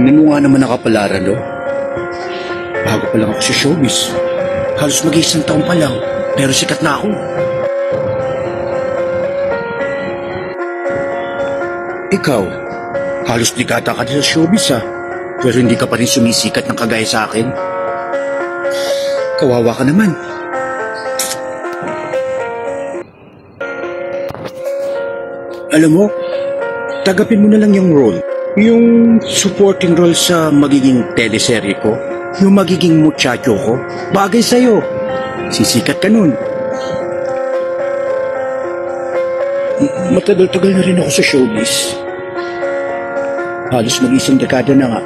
Tingnan mo nga naman nakapalaran, no? Bago pa lang ako sa showbiz. Halos mag-iisang taon pa lang, pero sikat na ako. Ikaw, halos dekada ka na sa showbiz, ha? Pero hindi ka pa rin sumisikat ng kagaya sa akin. Kawawa ka naman. Alam mo, tagapin mo na lang yung role. Yung supporting role sa magiging teleserye ko. Yung magiging muchacho ko. Bagay sa'yo. Sisikat ka nun. Matagal-tagal na rin ako sa showbiz. Halos mag-isang dekada na nga.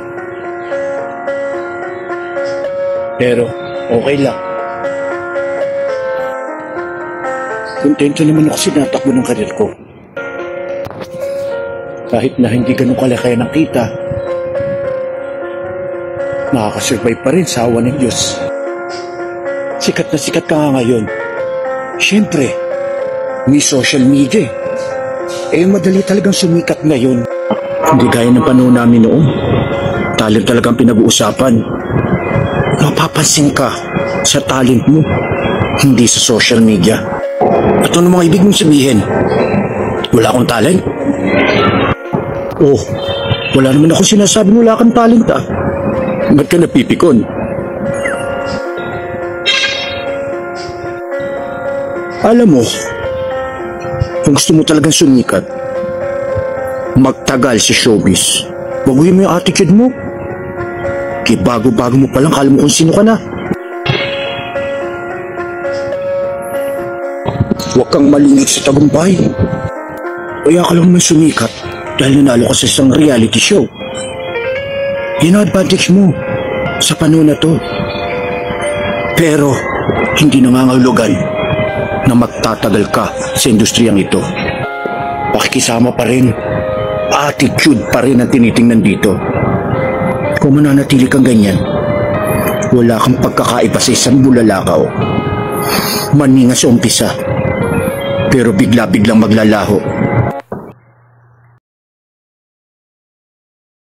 Pero, okay lang. Kontento naman ako sinatakbo ng karir ko. Kahit na hindi ganun kalaki ng kita, makakasurvive pa rin sa awa ng Diyos. Sikat na sikat ka nga ngayon. Siyempre, may social media. Madali talagang sumikat ngayon. Hindi gaya ng panahon namin noon. Talent talagang pinag-uusapan. Mapapansin ka sa talent mo, hindi sa social media. At ano mga ibig mong sabihin? Wala akong talent? Oh, wala naman ako sinasabing wala kang talent, ah. Ba't ka napipikon? Alam mo, kung gusto mo talagang sumikat, magtagal sa showbiz. Baguhin mo yung attitude mo. Kaya bago-bago mo palang kala mo kung sino ka na. Huwag kang malingit sa tagumpay. Kaya ka lang naman sumikat dahil nanalo ka sa isang reality show. Yun ang advantage mo sa panahon na to. Pero hindi nangangahulugan na magtatagal ka sa industriyang ito. Pakikisama pa rin, attitude pa rin ang tinitingnan dito. Kung mananatili kang ganyan, wala kang pagkakaiba sa isang bulalakaw. Maningas sa umpisa, pero bigla-biglang maglalaho